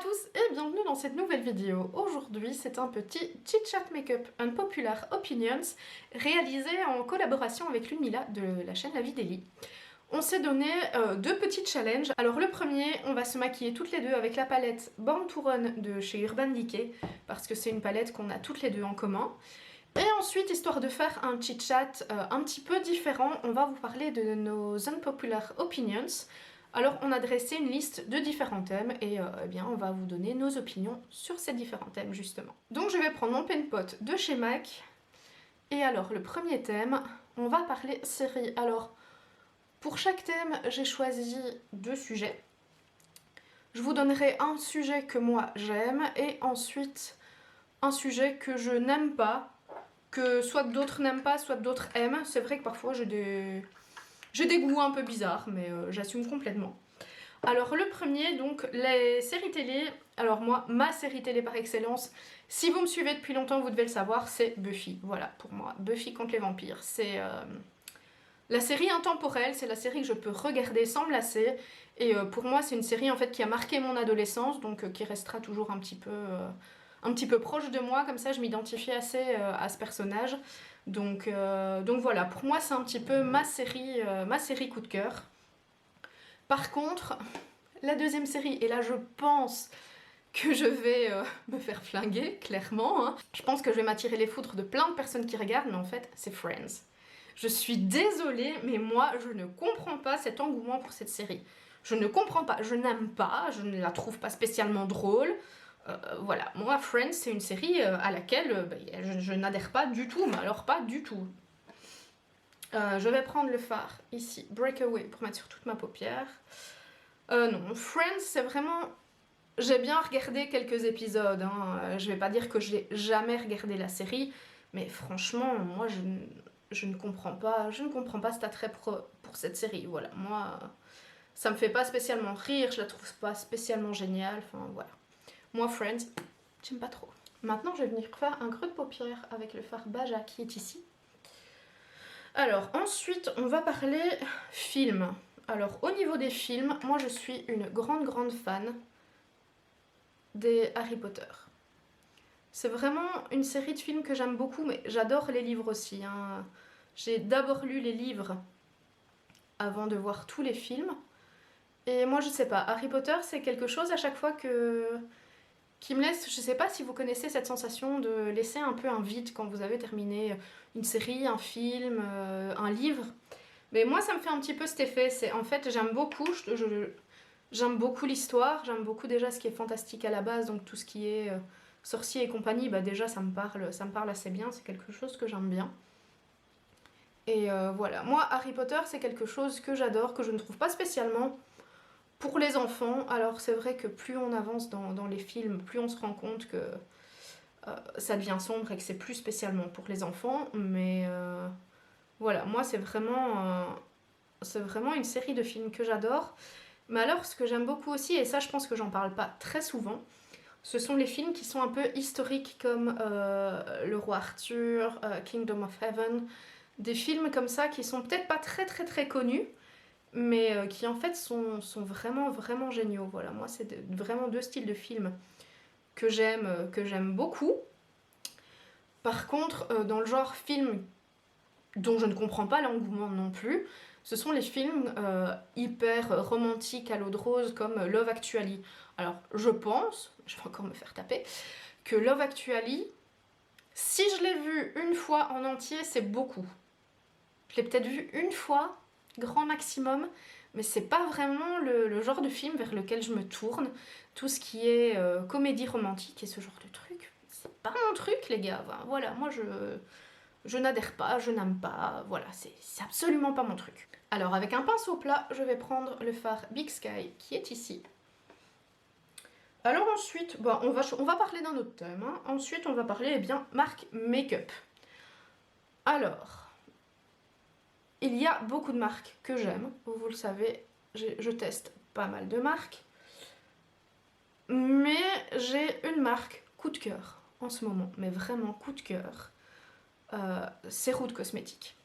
tous et bienvenue dans cette nouvelle vidéo. Aujourd'hui, c'est un petit chit-chat make-up Unpopular Opinions réalisé en collaboration avec Lumila de la chaîne La Vie d'Ellie. On s'est donné deux petits challenges. Alors le premier, on va se maquiller toutes les deux avec la palette Born to Run de chez Urban Decay parce que c'est une palette qu'on a toutes les deux en commun. Et ensuite, histoire de faire un chit-chat un petit peu différent, on va vous parler de nos Unpopular Opinions. Alors on a dressé une liste de différents thèmes et eh bien on va vous donner nos opinions sur ces différents thèmes justement. Donc je vais prendre mon pen pot de chez MAC. Et alors le premier thème, on va parler série. Alors pour chaque thème j'ai choisi deux sujets. Je vous donnerai un sujet que moi j'aime et ensuite un sujet que je n'aime pas, que soit d'autres n'aiment pas, soit d'autres aiment. C'est vrai que parfois j'ai des goûts un peu bizarres, mais j'assume complètement. Alors le premier, donc les séries télé. Alors moi, ma série télé par excellence, si vous me suivez depuis longtemps, vous devez le savoir, c'est Buffy. Voilà, pour moi, Buffy contre les vampires. C'est la série intemporelle, c'est la série que je peux regarder sans me lasser. Et pour moi, c'est une série en fait qui a marqué mon adolescence, donc qui restera toujours un petit peu proche de moi. Comme ça, je m'identifie assez à ce personnage. Donc voilà, pour moi c'est un petit peu ma série coup de cœur. Par contre, la deuxième série, et là je pense que je vais me faire flinguer, clairement. Hein. Je pense que je vais m'attirer les foudres de plein de personnes qui regardent, mais en fait c'est Friends. Je suis désolée, mais moi je ne comprends pas cet engouement pour cette série. Je ne comprends pas, je n'aime pas, je ne la trouve pas spécialement drôle. Voilà, moi Friends c'est une série à laquelle je n'adhère pas du tout, mais alors pas du tout. Je vais prendre le fard ici, Breakaway, pour mettre sur toute ma paupière. Non, Friends c'est vraiment... J'ai bien regardé quelques épisodes, hein. Je vais pas dire que j'ai jamais regardé la série, mais franchement moi je ne comprends pas cet attrait pour cette série, voilà. Moi ça me fait pas spécialement rire, je la trouve pas spécialement géniale, enfin voilà. Moi, Friends, j'aime pas trop. Maintenant, je vais venir faire un creux de paupière avec le fard Baja qui est ici. Alors, ensuite, on va parler films. Alors, au niveau des films, moi, je suis une grande fan des Harry Potter. C'est vraiment une série de films que j'aime beaucoup, mais j'adore les livres aussi. Hein. J'ai d'abord lu les livres avant de voir tous les films. Et moi, je sais pas, Harry Potter, c'est quelque chose à chaque fois qui me laisse, je sais pas si vous connaissez cette sensation de laisser un peu un vide quand vous avez terminé une série, un film, un livre. Mais moi ça me fait un petit peu cet effet, c'est en fait j'aime beaucoup, j'aime beaucoup l'histoire, j'aime beaucoup déjà ce qui est fantastique à la base, donc tout ce qui est sorcier et compagnie, bah déjà ça me parle assez bien, c'est quelque chose que j'aime bien. Et voilà, moi Harry Potter c'est quelque chose que j'adore, que je ne trouve pas spécialement pour les enfants. Alors c'est vrai que plus on avance dans les films, plus on se rend compte que ça devient sombre et que c'est plus spécialement pour les enfants. Mais voilà, moi c'est vraiment une série de films que j'adore. Mais alors ce que j'aime beaucoup aussi, et ça je pense que j'en parle pas très souvent, ce sont les films qui sont un peu historiques comme Le Roi Arthur, Kingdom of Heaven. Des films comme ça qui sont peut-être pas très connus, mais qui en fait sont vraiment géniaux. Voilà, moi c'est vraiment deux styles de films que j'aime beaucoup. Par contre, dans le genre film dont je ne comprends pas l'engouement non plus, ce sont les films hyper romantiques à l'eau de rose comme Love Actually. Alors je pense, je vais encore me faire taper, que Love Actually, si je l'ai vu une fois en entier, c'est beaucoup. Je l'ai peut-être vu une fois, grand maximum, mais c'est pas vraiment le genre de film vers lequel je me tourne. Tout ce qui est comédie romantique et ce genre de truc, c'est pas mon truc les gars. Voilà, moi je n'adhère pas, je n'aime pas, voilà, c'est absolument pas mon truc. Alors avec un pinceau plat, je vais prendre le fard Big Sky qui est ici. Alors ensuite, bon, on va parler d'un autre thème. Hein. Ensuite, on va parler, eh bien, marque make-up. Alors... Il y a beaucoup de marques que j'aime, vous le savez, je teste pas mal de marques. Mais j'ai une marque coup de cœur en ce moment, mais vraiment coup de cœur. C'est Root Cosmetics.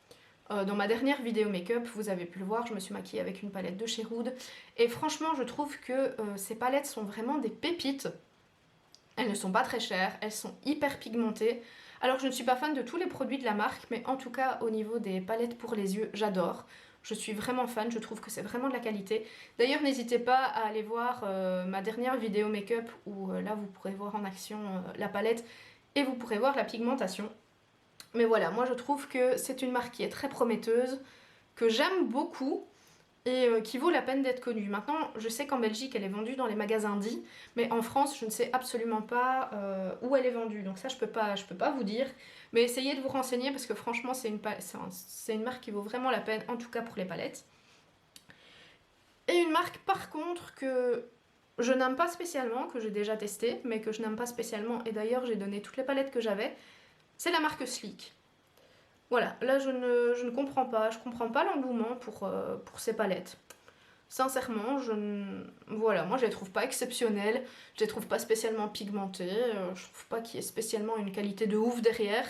Dans ma dernière vidéo make-up, vous avez pu le voir, je me suis maquillée avec une palette de chez Rude. Et franchement, je trouve que ces palettes sont vraiment des pépites. Elles ne sont pas très chères, elles sont hyper pigmentées. Alors je ne suis pas fan de tous les produits de la marque, mais en tout cas au niveau des palettes pour les yeux, j'adore. Je suis vraiment fan, je trouve que c'est vraiment de la qualité. D'ailleurs n'hésitez pas à aller voir ma dernière vidéo make-up où là vous pourrez voir en action la palette et vous pourrez voir la pigmentation. Mais voilà, moi je trouve que c'est une marque qui est très prometteuse, que j'aime beaucoup et qui vaut la peine d'être connue. Maintenant, je sais qu'en Belgique, elle est vendue dans les magasins dits, mais en France, je ne sais absolument pas où elle est vendue. Donc ça, je peux pas vous dire. Mais essayez de vous renseigner parce que franchement, c'est une marque qui vaut vraiment la peine, en tout cas pour les palettes. Et une marque, par contre, que je n'aime pas spécialement, que j'ai déjà testé, mais que je n'aime pas spécialement, et d'ailleurs, j'ai donné toutes les palettes que j'avais, c'est la marque Sleek. Voilà, là je ne comprends pas, je comprends pas l'engouement pour ces palettes. Sincèrement, voilà, moi je les trouve pas exceptionnelles, je les trouve pas spécialement pigmentées, je trouve pas qu'il y ait spécialement une qualité de ouf derrière.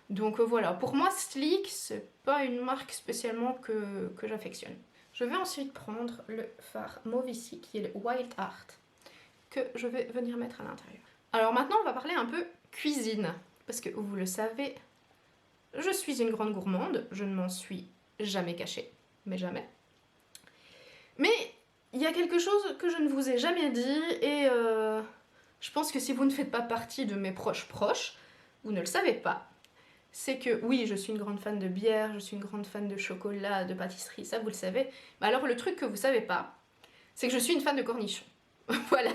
Donc voilà, pour moi Sleek, c'est pas une marque spécialement que j'affectionne. Je vais ensuite prendre le fard mauve ici, qui est le Wild Art, que je vais venir mettre à l'intérieur. Alors maintenant on va parler un peu cuisine, parce que vous le savez, je suis une grande gourmande, je ne m'en suis jamais cachée, mais jamais. Mais il y a quelque chose que je ne vous ai jamais dit et je pense que si vous ne faites pas partie de mes proches, vous ne le savez pas. C'est que oui, je suis une grande fan de bière, je suis une grande fan de chocolat, de pâtisserie, ça vous le savez. Mais alors le truc que vous savez pas, c'est que je suis une fan de cornichons. Voilà,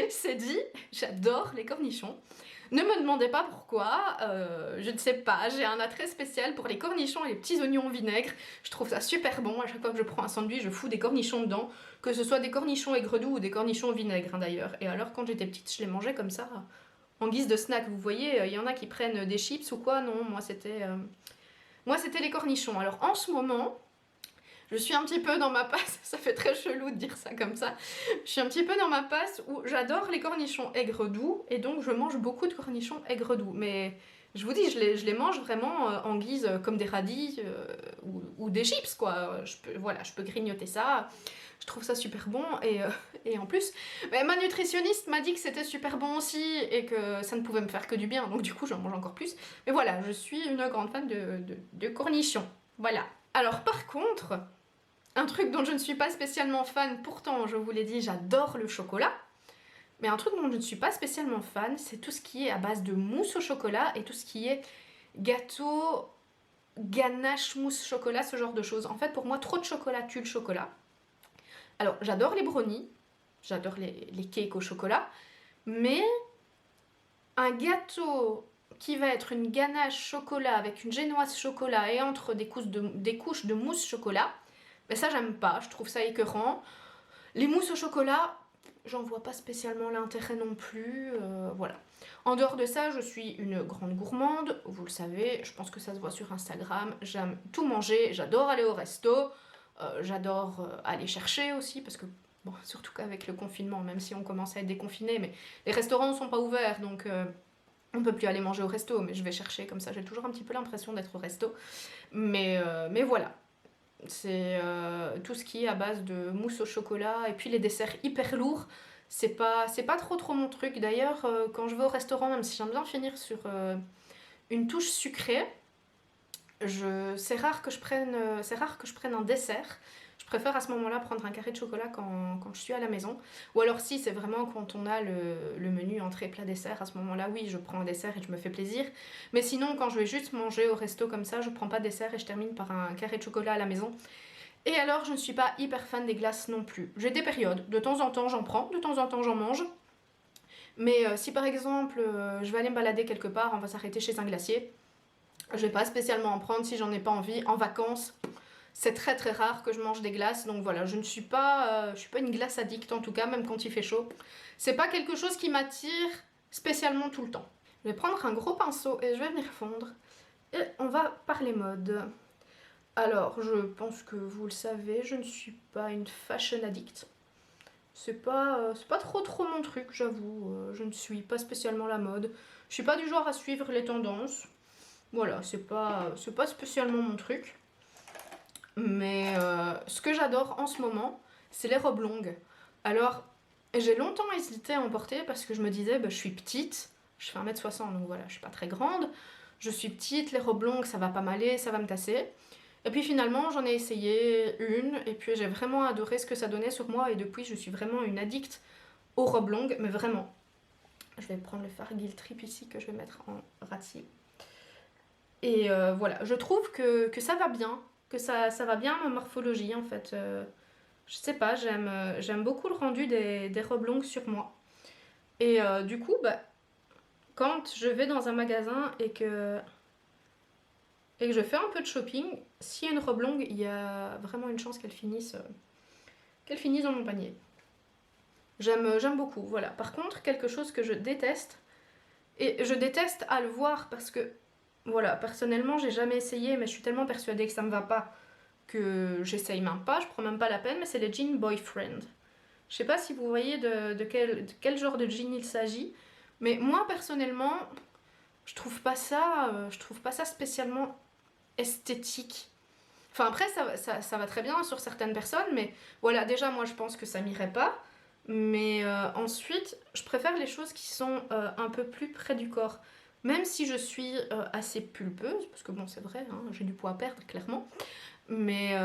c'est dit, j'adore les cornichons. Ne me demandez pas pourquoi, je ne sais pas, j'ai un attrait spécial pour les cornichons et les petits oignons au vinaigre. Je trouve ça super bon, à chaque fois que je prends un sandwich, je fous des cornichons dedans, que ce soit des cornichons aigre doux ou des cornichons au vinaigre d'ailleurs. Et alors quand j'étais petite, je les mangeais comme ça, en guise de snack. Vous voyez, il y en a qui prennent des chips ou quoi, non, moi c'était les cornichons. Alors en ce moment, je suis un petit peu dans ma passe, ça fait très chelou de dire ça comme ça, je suis un petit peu dans ma passe où j'adore les cornichons aigre doux et donc je mange beaucoup de cornichons aigre doux. Mais je vous dis, je les mange vraiment en guise comme des radis ou des chips quoi. Voilà, je peux grignoter ça, je trouve ça super bon et en plus, ma nutritionniste m'a dit que c'était super bon aussi et que ça ne pouvait me faire que du bien, donc du coup j'en mange encore plus. Mais voilà, je suis une grande fan de cornichons, voilà. Alors par contre, un truc dont je ne suis pas spécialement fan, pourtant je vous l'ai dit, j'adore le chocolat. Mais un truc dont je ne suis pas spécialement fan, c'est tout ce qui est à base de mousse au chocolat et tout ce qui est gâteau, ganache, mousse chocolat, ce genre de choses. En fait, pour moi, trop de chocolat tue le chocolat. Alors, j'adore les brownies, j'adore les cakes au chocolat, mais un gâteau qui va être une ganache chocolat avec une génoise chocolat et entre des couches de mousse chocolat, mais ça j'aime pas, je trouve ça écœurant. Les mousses au chocolat, j'en vois pas spécialement l'intérêt non plus, voilà. En dehors de ça, je suis une grande gourmande, vous le savez, je pense que ça se voit sur Instagram, j'aime tout manger, j'adore aller au resto, j'adore aller chercher aussi, parce que, bon, surtout qu'avec le confinement, même si on commence à être déconfiné, mais les restaurants ne sont pas ouverts, donc on peut plus aller manger au resto, mais je vais chercher comme ça, j'ai toujours un petit peu l'impression d'être au resto, mais voilà. C'est tout ce qui est à base de mousse au chocolat et puis les desserts hyper lourds, c'est pas trop mon truc. D'ailleurs, quand je vais au restaurant, même si j'aime bien finir sur une touche sucrée, c'est rare que je prenne un dessert. Je préfère à ce moment-là prendre un carré de chocolat quand je suis à la maison. Ou alors si c'est vraiment quand on a le menu entrée plat dessert, à ce moment-là oui je prends un dessert et je me fais plaisir. Mais sinon quand je vais juste manger au resto comme ça, je prends pas de dessert et je termine par un carré de chocolat à la maison. Et alors je ne suis pas hyper fan des glaces non plus. J'ai des périodes, de temps en temps j'en prends, de temps en temps j'en mange. Mais si par exemple je vais aller me balader quelque part, on va s'arrêter chez un glacier, je vais pas spécialement en prendre si j'en ai pas envie. En vacances, c'est très très rare que je mange des glaces, donc voilà, je suis pas une glace addict en tout cas, même quand il fait chaud. C'est pas quelque chose qui m'attire spécialement tout le temps. Je vais prendre un gros pinceau et je vais venir fondre. Et on va parler mode. Alors, je pense que vous le savez, je ne suis pas une fashion addict. C'est pas trop mon truc, j'avoue. Je ne suis pas spécialement la mode. Je suis pas du genre à suivre les tendances. Voilà, c'est pas spécialement mon truc. Mais ce que j'adore en ce moment, c'est les robes longues. Alors, j'ai longtemps hésité à en porter parce que je me disais, bah, je suis petite, je fais 1m60, donc voilà, je suis pas très grande. Je suis petite, les robes longues, ça va pas m'aller, ça va me tasser. Et puis finalement, j'en ai essayé une, et puis j'ai vraiment adoré ce que ça donnait sur moi, et depuis, je suis vraiment une addict aux robes longues, mais vraiment. Je vais prendre le fard Guilt Trip ici, que je vais mettre en ratier. Et voilà, je trouve que ça va bien, que ça va bien à ma morphologie, en fait. Je sais pas, j'aime beaucoup le rendu des robes longues sur moi. Et du coup, bah, quand je vais dans un magasin et que je fais un peu de shopping, s'il y a une robe longue, il y a vraiment une chance qu'elle finisse dans mon panier. J'aime beaucoup, voilà. Par contre, quelque chose que je déteste, et je déteste à le voir parce que, voilà, personnellement, j'ai jamais essayé, mais je suis tellement persuadée que ça me va pas que j'essaye même pas, je prends même pas la peine, mais c'est les jeans boyfriend. Je sais pas si vous voyez de quel genre de jean il s'agit, mais moi, personnellement, je trouve pas ça spécialement esthétique. Enfin après ça va très bien sur certaines personnes, mais voilà, déjà moi je pense que ça m'irait pas. Mais ensuite, je préfère les choses qui sont un peu plus près du corps. Même si je suis assez pulpeuse, parce que bon c'est vrai, hein, j'ai du poids à perdre clairement. Mais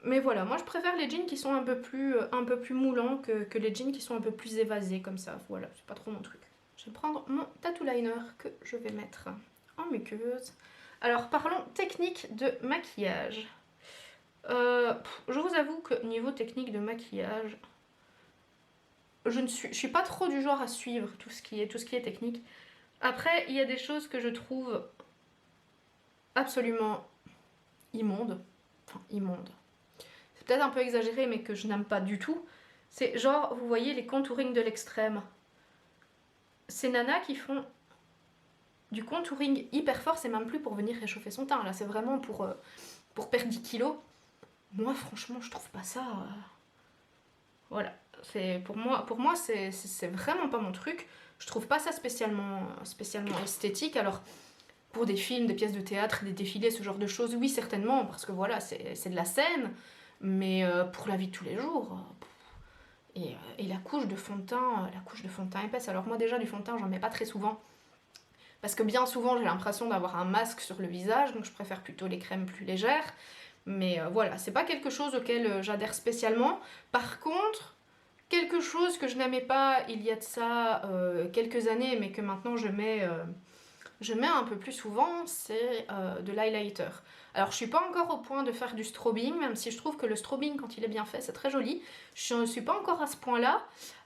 voilà, moi je préfère les jeans qui sont un peu plus moulants que les jeans qui sont un peu plus évasés comme ça. Voilà, c'est pas trop mon truc. Je vais prendre mon tattoo liner que je vais mettre en muqueuse. Alors parlons technique de maquillage. Je vous avoue que niveau technique de maquillage, je suis pas trop du genre à suivre tout ce qui est technique. Après, il y a des choses que je trouve absolument immondes. Enfin, immondes. C'est peut-être un peu exagéré, mais que je n'aime pas du tout. C'est genre, vous voyez les contouring de l'extrême. Ces nanas qui font du contouring hyper fort, c'est même plus pour venir réchauffer son teint. Là, c'est vraiment pour perdre 10 kilos. Moi, franchement, je trouve pas ça... Voilà. Pour moi c'est vraiment pas mon truc. Je trouve pas ça spécialement esthétique. Alors, pour des films, des pièces de théâtre, des défilés, ce genre de choses, oui, certainement, parce que voilà, c'est de la scène. Mais pour la vie de tous les jours... Et la couche de fond de teint épaisse. Alors moi déjà du fond de teint j'en mets pas très souvent. Parce que bien souvent j'ai l'impression d'avoir un masque sur le visage, donc je préfère plutôt les crèmes plus légères. Mais voilà, c'est pas quelque chose auquel j'adhère spécialement. Par contre, quelque chose que je n'aimais pas il y a de ça quelques années, mais que maintenant je mets un peu plus souvent, c'est de l'highlighter. Alors je suis pas encore au point de faire du strobing, même si je trouve que le strobing quand il est bien fait c'est très joli. Je ne suis pas encore à ce point là,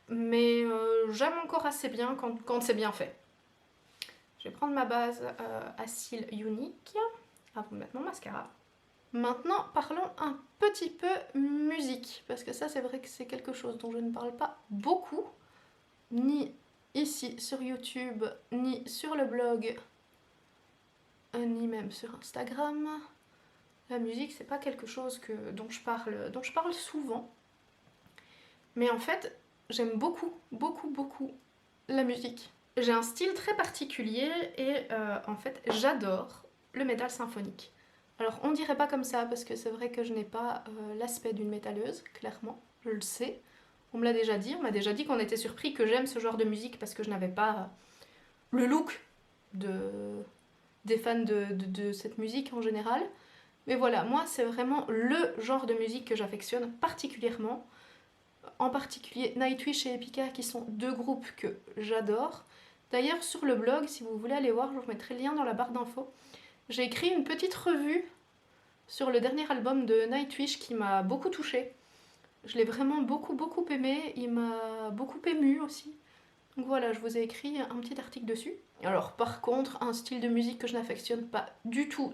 mais j'aime encore assez bien quand c'est bien fait. Je vais prendre ma base à cils unique avant de mettre mon mascara. Maintenant parlons un petit peu musique, parce que ça c'est vrai que c'est quelque chose dont je ne parle pas beaucoup, ni ici sur YouTube, ni sur le blog, ni même sur Instagram. La musique, c'est pas quelque chose dont je parle souvent. Mais en fait, j'aime beaucoup, beaucoup, beaucoup la musique. J'ai un style très particulier et en fait, j'adore le métal symphonique. Alors, on dirait pas comme ça parce que c'est vrai que je n'ai pas l'aspect d'une métalleuse, clairement, je le sais. On me l'a déjà dit, on m'a déjà dit qu'on était surpris que j'aime ce genre de musique parce que je n'avais pas le look des fans de cette musique en général. Mais voilà, moi c'est vraiment le genre de musique que j'affectionne particulièrement. En particulier Nightwish et Epica qui sont deux groupes que j'adore. D'ailleurs sur le blog, si vous voulez aller voir, je vous mettrai le lien dans la barre d'infos. J'ai écrit une petite revue sur le dernier album de Nightwish qui m'a beaucoup touchée. Je l'ai vraiment beaucoup beaucoup aimé, il m'a beaucoup émue aussi. Donc voilà, je vous ai écrit un petit article dessus. Alors par contre, un style de musique que je n'affectionne pas du tout,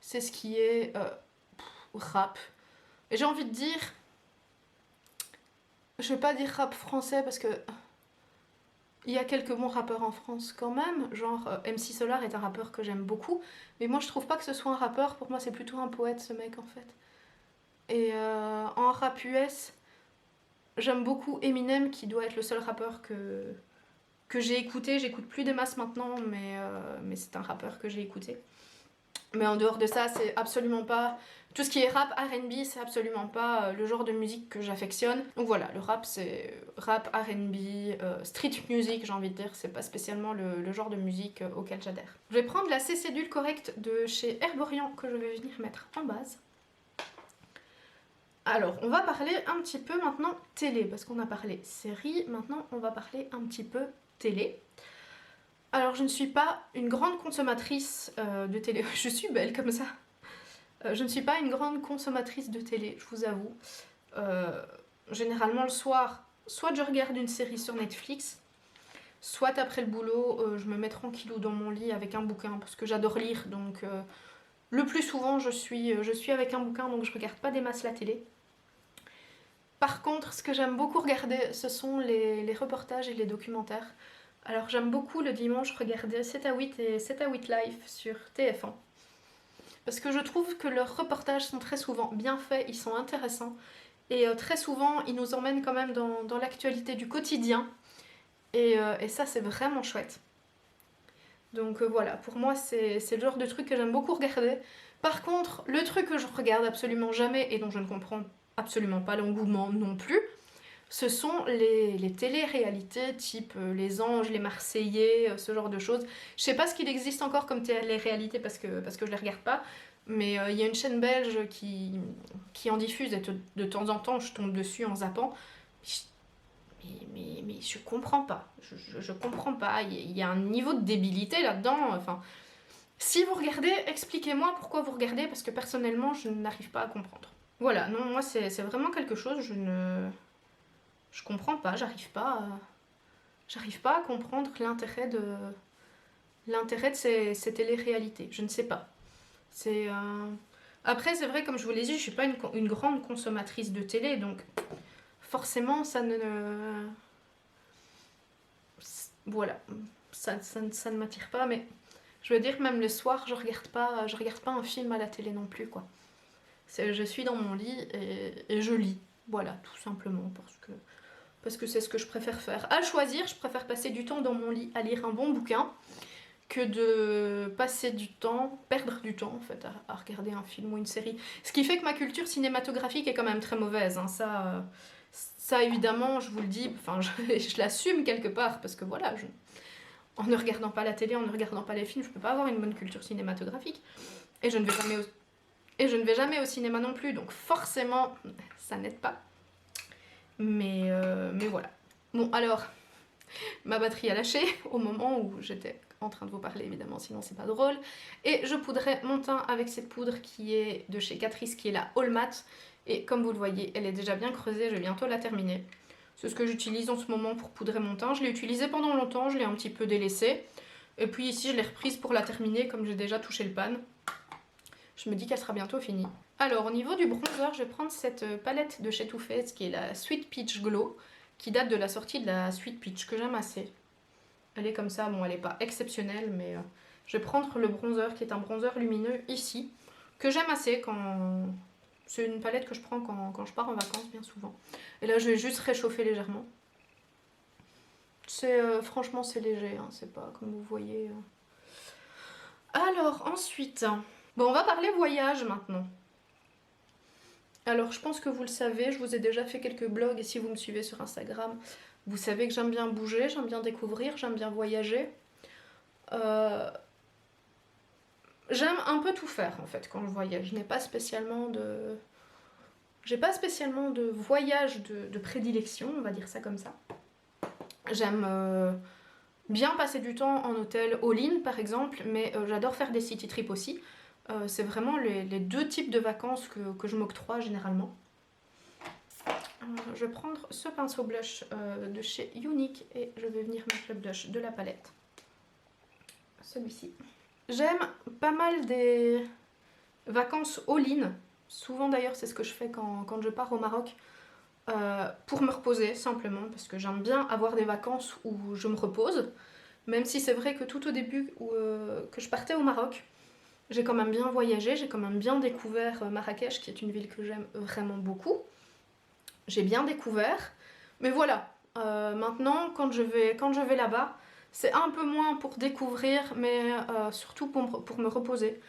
c'est ce qui est rap. Et j'ai envie de dire, je vais pas dire rap français parce que il y a quelques bons rappeurs en France quand même, genre MC Solar est un rappeur que j'aime beaucoup, mais moi je trouve pas que ce soit un rappeur, pour moi c'est plutôt un poète ce mec en fait. Et en rap US, j'aime beaucoup Eminem qui doit être le seul rappeur que j'ai écouté, j'écoute plus des masses maintenant, mais c'est un rappeur que j'ai écouté. Mais en dehors de ça, c'est absolument pas... Tout ce qui est rap, R&B, c'est absolument pas le genre de musique que j'affectionne. Donc voilà, le rap, c'est rap, R&B, street music, j'ai envie de dire. C'est pas spécialement le genre de musique auquel j'adhère. Je vais prendre la CC Correct de chez Herborian que je vais venir mettre en base. Alors, on va parler un petit peu maintenant télé, parce qu'on a parlé série, maintenant on va parler un petit peu télé. Alors, je ne suis pas une grande consommatrice de télé, je suis belle comme ça. Je ne suis pas une grande consommatrice de télé, je vous avoue. Généralement le soir, soit je regarde une série sur Netflix, soit après le boulot, je me mets tranquillou dans mon lit avec un bouquin, parce que j'adore lire, donc le plus souvent je suis avec un bouquin, donc je regarde pas des masses la télé. Par contre, ce que j'aime beaucoup regarder, ce sont les reportages et les documentaires. Alors j'aime beaucoup le dimanche regarder 7 à 8 et 7 à 8 Live sur TF1. Parce que je trouve que leurs reportages sont très souvent bien faits, ils sont intéressants. Et très souvent, ils nous emmènent quand même dans l'actualité du quotidien. Et ça, c'est vraiment chouette. Donc voilà, pour moi, c'est le genre de truc que j'aime beaucoup regarder. Par contre, le truc que je regarde absolument jamais et dont je ne comprends absolument pas l'engouement non plus, ce sont les télé-réalités type Les Anges, Les Marseillais, ce genre de choses. Je sais pas ce qu'il existe encore comme télé-réalité parce que je les regarde pas, mais il y a une chaîne belge qui en diffuse et de temps en temps je tombe dessus en zappant. Mais je comprends pas. Je comprends pas. Il y a un niveau de débilité là-dedans. Enfin, si vous regardez, expliquez-moi pourquoi vous regardez parce que personnellement je n'arrive pas à comprendre. Voilà, non, moi c'est vraiment quelque chose, je comprends pas, j'arrive pas à comprendre l'intérêt de ces télé-réalités. Je ne sais pas. C'est Après, c'est vrai, comme je vous l'ai dit, je suis pas une grande consommatrice de télé, donc forcément, ça ne... Voilà, ça ne m'attire pas, mais je veux dire, même le soir, je regarde pas un film à la télé non plus, quoi. Je suis dans mon lit et je lis, voilà, tout simplement, parce que c'est ce que je préfère faire. À choisir, je préfère passer du temps dans mon lit à lire un bon bouquin que de passer du temps, perdre du temps en fait, à regarder un film ou une série. Ce qui fait que ma culture cinématographique est quand même très mauvaise, hein. Ça évidemment, je vous le dis, enfin je l'assume quelque part, parce que voilà, en ne regardant pas la télé, en ne regardant pas les films, je peux pas avoir une bonne culture cinématographique. Et je ne vais jamais au cinéma non plus, donc forcément, ça n'aide pas. Mais voilà. Bon, alors, ma batterie a lâché au moment où j'étais en train de vous parler, évidemment, sinon c'est pas drôle. Et je poudrais mon teint avec cette poudre qui est de chez Catrice, qui est la All Matte. Et comme vous le voyez, elle est déjà bien creusée, je vais bientôt la terminer. C'est ce que j'utilise en ce moment pour poudrer mon teint. Je l'ai utilisé pendant longtemps, je l'ai un petit peu délaissé. Et puis ici, je l'ai reprise pour la terminer, comme j'ai déjà touché le pan. Je me dis qu'elle sera bientôt finie. Alors, au niveau du bronzer, je vais prendre cette palette de chez Too Faced, qui est la Sweet Peach Glow, qui date de la sortie de la Sweet Peach, que j'aime assez. Elle est comme ça, bon, elle n'est pas exceptionnelle, mais je vais prendre le bronzer, qui est un bronzer lumineux ici, que j'aime assez quand... C'est une palette que je prends quand je pars en vacances, bien souvent. Et là, je vais juste réchauffer légèrement. Franchement, c'est léger, hein, c'est pas comme vous voyez. Alors, ensuite... Bon, on va parler voyage maintenant. Alors, je pense que vous le savez, je vous ai déjà fait quelques blogs, et si vous me suivez sur Instagram, vous savez que j'aime bien bouger, j'aime bien découvrir, j'aime bien voyager. J'aime un peu tout faire, en fait, quand je voyage. Je n'ai pas spécialement de... J'ai pas spécialement de voyage de prédilection, on va dire ça comme ça. J'aime bien passer du temps en hôtel all-in, par exemple, mais j'adore faire des city trips aussi. C'est vraiment les deux types de vacances que je m'octroie généralement. Je vais prendre ce pinceau blush de chez Unique et je vais venir mettre le blush de la palette. Celui-ci. J'aime pas mal des vacances all-in. Souvent d'ailleurs c'est ce que je fais quand je pars au Maroc. Pour me reposer simplement, parce que j'aime bien avoir des vacances où je me repose. Même si c'est vrai que tout au début que je partais au Maroc, j'ai quand même bien voyagé, j'ai quand même bien découvert Marrakech, qui est une ville que j'aime vraiment beaucoup. J'ai bien découvert, mais voilà, maintenant quand je vais là-bas, c'est un peu moins pour découvrir, mais surtout pour me reposer.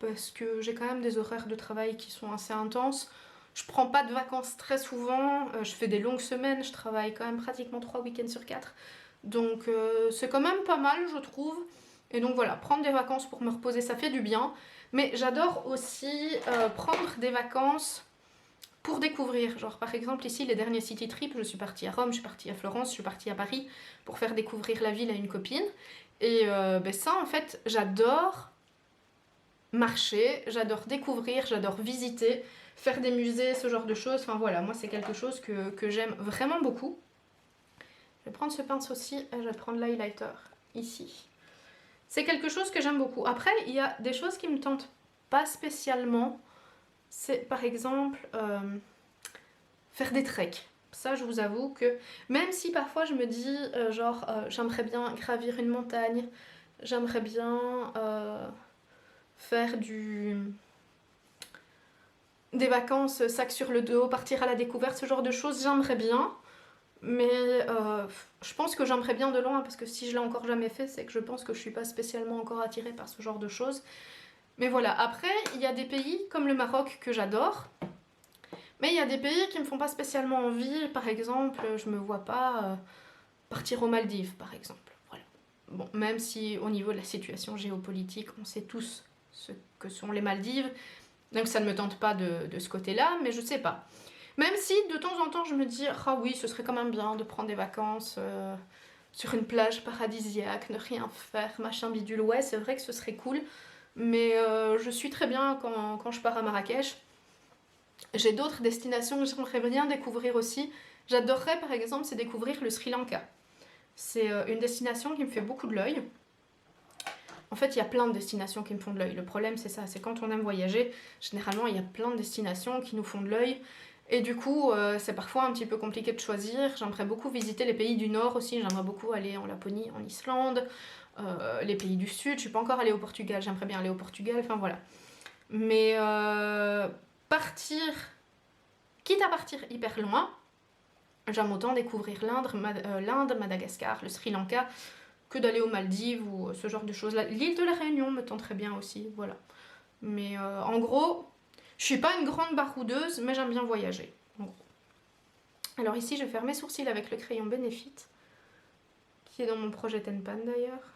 parce que j'ai quand même des horaires de travail qui sont assez intenses. Je prends pas de vacances très souvent, je fais des longues semaines, je travaille quand même pratiquement 3 week-ends sur 4. Donc c'est quand même pas mal, je trouve. Et donc voilà, prendre des vacances pour me reposer, ça fait du bien. Mais j'adore aussi prendre des vacances pour découvrir. Genre par exemple ici, les derniers city trips, je suis partie à Rome, je suis partie à Florence, je suis partie à Paris pour faire découvrir la ville à une copine. Et ça en fait, j'adore marcher, j'adore découvrir, j'adore visiter, faire des musées, ce genre de choses. Enfin voilà, moi c'est quelque chose que j'aime vraiment beaucoup. Je vais prendre ce pinceau-ci et je vais prendre l'highlighter ici. C'est quelque chose que j'aime beaucoup. Après, il y a des choses qui me tentent pas spécialement. C'est par exemple faire des treks. Ça, je vous avoue que même si parfois je me dis, j'aimerais bien gravir une montagne, j'aimerais bien faire des vacances, sac sur le dos, partir à la découverte, ce genre de choses, j'aimerais bien. Mais je pense que j'aimerais bien de loin, parce que si je l'ai encore jamais fait, c'est que je pense que je suis pas spécialement encore attirée par ce genre de choses. Mais voilà, après, il y a des pays comme le Maroc que j'adore, mais il y a des pays qui me font pas spécialement envie. Par exemple, je me vois pas partir aux Maldives, par exemple. Voilà. Bon, même si au niveau de la situation géopolitique, on sait tous ce que sont les Maldives, donc ça ne me tente pas de ce côté-là, mais je sais pas. Même si de temps en temps je me dis ah oui, ce serait quand même bien de prendre des vacances sur une plage paradisiaque, ne rien faire, machin bidule, ouais c'est vrai que ce serait cool, mais je suis très bien quand je pars à Marrakech. J'ai d'autres destinations que j'aimerais bien découvrir aussi. J'adorerais par exemple c'est découvrir le Sri Lanka. C'est une destination qui me fait beaucoup de l'œil. En fait, il y a plein de destinations qui me font de l'œil. Le problème, c'est ça, c'est quand on aime voyager, généralement, il y a plein de destinations qui nous font de l'œil. Et du coup, c'est parfois un petit peu compliqué de choisir. J'aimerais beaucoup visiter les pays du Nord aussi. J'aimerais beaucoup aller en Laponie, en Islande, les pays du Sud. Je suis pas encore allée au Portugal. J'aimerais bien aller au Portugal. Enfin, voilà. Mais partir, quitte à partir hyper loin, j'aime autant découvrir l'Inde, Madagascar, le Sri Lanka, que d'aller aux Maldives ou ce genre de choses. L'île de la Réunion me tenterait bien aussi, voilà. Mais en gros, je suis pas une grande baroudeuse, mais j'aime bien voyager. En gros. Alors ici, je vais faire mes sourcils avec le crayon Benefit, qui est dans mon projet Tenpan d'ailleurs,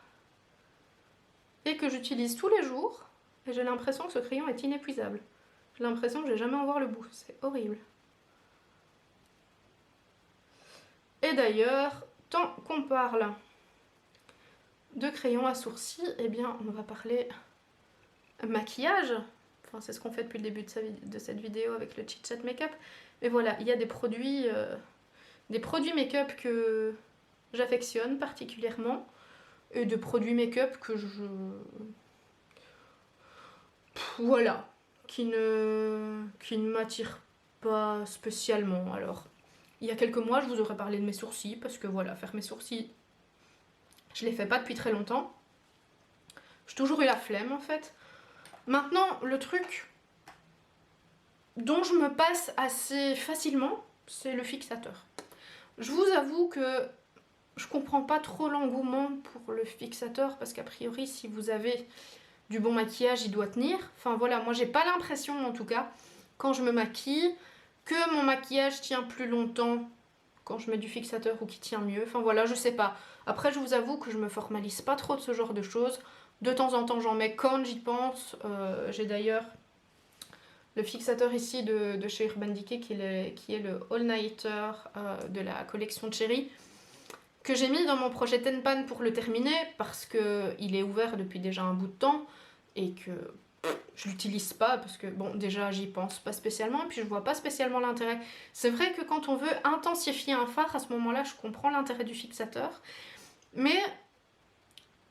et que j'utilise tous les jours, et j'ai l'impression que ce crayon est inépuisable. J'ai l'impression que je vais jamais en voir le bout, c'est horrible. Et d'ailleurs, tant qu'on parle de crayon à sourcils, eh bien on va parler maquillage. Enfin c'est ce qu'on fait depuis le début de cette vidéo avec le Chit Chat Makeup. Mais voilà, il y a des produits make-up que j'affectionne particulièrement et de produits make-up que voilà, qui ne m'attirent pas spécialement. Alors, il y a quelques mois, je vous aurais parlé de mes sourcils parce que voilà, faire mes sourcils, je les fais pas depuis très longtemps. J'ai toujours eu la flemme en fait. Maintenant, le truc dont je me passe assez facilement, c'est le fixateur. Je vous avoue que je comprends pas trop l'engouement pour le fixateur parce qu'a priori, si vous avez du bon maquillage, il doit tenir. Enfin voilà, moi j'ai pas l'impression en tout cas, quand je me maquille, que mon maquillage tient plus longtemps quand je mets du fixateur ou qui tient mieux. Enfin voilà, je sais pas. Après, je vous avoue que je me formalise pas trop de ce genre de choses. De temps en temps, j'en mets quand j'y pense. J'ai d'ailleurs le fixateur ici de chez Urban Decay qui est le All Nighter de la collection Cherry, que j'ai mis dans mon projet Tenpan pour le terminer parce qu'il est ouvert depuis déjà un bout de temps et que je l'utilise pas parce que bon déjà j'y pense pas spécialement et puis je vois pas spécialement l'intérêt. C'est vrai que quand on veut intensifier un fard, à ce moment-là je comprends l'intérêt du fixateur, mais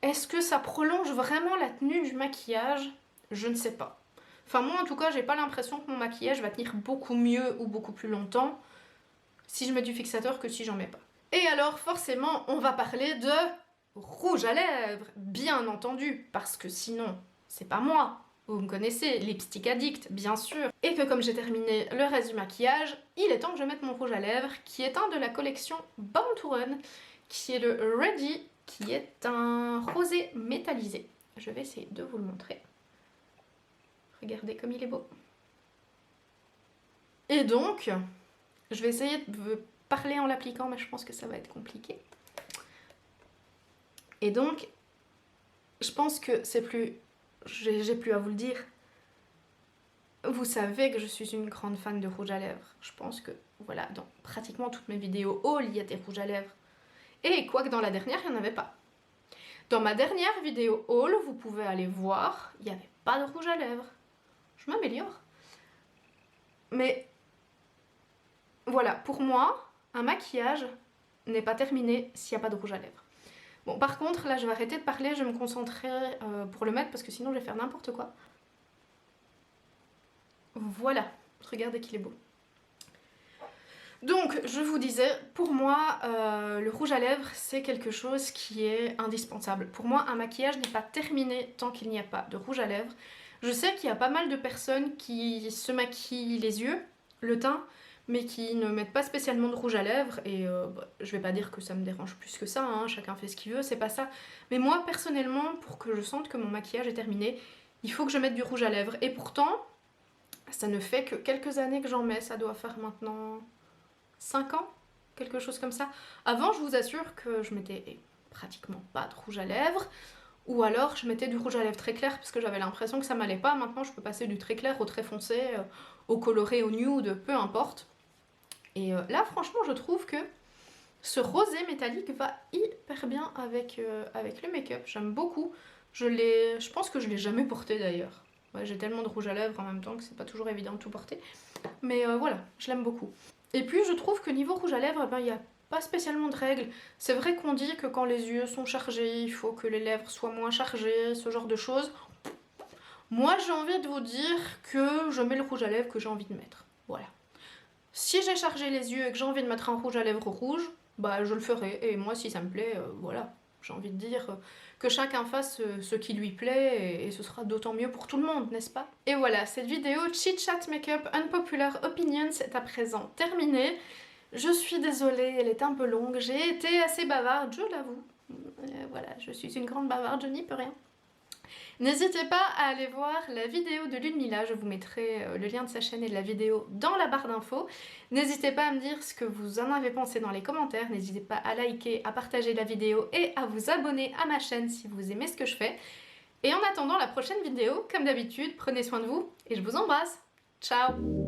est-ce que ça prolonge vraiment la tenue du maquillage? Je ne sais pas. Enfin moi en tout cas j'ai pas l'impression que mon maquillage va tenir beaucoup mieux ou beaucoup plus longtemps si je mets du fixateur que si j'en mets pas. Et alors forcément on va parler de rouge à lèvres, bien entendu, parce que sinon c'est pas moi. Vous me connaissez, lipstick addict, bien sûr. Et que comme j'ai terminé le reste du maquillage, il est temps que je mette mon rouge à lèvres, qui est un de la collection Born to Run, qui est le Ready, qui est un rosé métallisé. Je vais essayer de vous le montrer. Regardez comme il est beau. Et donc, je vais essayer de parler en l'appliquant, mais je pense que ça va être compliqué. Et donc, je pense que c'est plus... J'ai plus à vous le dire. Vous savez que je suis une grande fan de rouge à lèvres. Je pense que, voilà, dans pratiquement toutes mes vidéos haul, il y a des rouges à lèvres. Et quoique dans la dernière, il n'y en avait pas. Dans ma dernière vidéo haul, vous pouvez aller voir, il n'y avait pas de rouge à lèvres. Je m'améliore. Mais, voilà, pour moi, un maquillage n'est pas terminé s'il n'y a pas de rouge à lèvres. Bon, par contre, là, je vais arrêter de parler, je vais me concentrer pour le mettre, parce que sinon, je vais faire n'importe quoi. Voilà, regardez qu'il est beau. Donc, je vous disais, pour moi, le rouge à lèvres, c'est quelque chose qui est indispensable. Pour moi, un maquillage n'est pas terminé tant qu'il n'y a pas de rouge à lèvres. Je sais qu'il y a pas mal de personnes qui se maquillent les yeux, le teint, mais qui ne mettent pas spécialement de rouge à lèvres, et je vais pas dire que ça me dérange plus que ça, hein, chacun fait ce qu'il veut, c'est pas ça. Mais moi, personnellement, pour que je sente que mon maquillage est terminé, il faut que je mette du rouge à lèvres. Et pourtant, ça ne fait que quelques années que j'en mets, ça doit faire maintenant 5 ans, quelque chose comme ça. Avant, je vous assure que je mettais pratiquement pas de rouge à lèvres, ou alors je mettais du rouge à lèvres très clair parce que j'avais l'impression que ça m'allait pas. Maintenant, je peux passer du très clair au très foncé, au coloré, au nude, peu importe. Et là, franchement, je trouve que ce rosé métallique va hyper bien avec, avec le make-up. J'aime beaucoup. Je pense que je l'ai jamais porté d'ailleurs. Ouais, j'ai tellement de rouge à lèvres en même temps que c'est pas toujours évident de tout porter. Mais voilà, je l'aime beaucoup. Et puis je trouve que niveau rouge à lèvres, il n'y a pas spécialement de règles. C'est vrai qu'on dit que quand les yeux sont chargés, il faut que les lèvres soient moins chargées, ce genre de choses. Moi, j'ai envie de vous dire que je mets le rouge à lèvres que j'ai envie de mettre. Voilà. Si j'ai chargé les yeux et que j'ai envie de mettre un rouge à lèvres rouge, bah je le ferai. Et moi, si ça me plaît, voilà. J'ai envie de dire que chacun fasse ce qui lui plaît et ce sera d'autant mieux pour tout le monde, n'est-ce pas? Et voilà, cette vidéo Chit Chat Makeup Unpopular Opinions est à présent terminée. Je suis désolée, elle est un peu longue, j'ai été assez bavarde, je l'avoue. Voilà, je suis une grande bavarde, je n'y peux rien. N'hésitez pas à aller voir la vidéo de Ludmilla, je vous mettrai le lien de sa chaîne et de la vidéo dans la barre d'infos. N'hésitez pas à me dire ce que vous en avez pensé dans les commentaires, n'hésitez pas à liker, à partager la vidéo et à vous abonner à ma chaîne si vous aimez ce que je fais. Et en attendant la prochaine vidéo, comme d'habitude, prenez soin de vous et je vous embrasse. Ciao!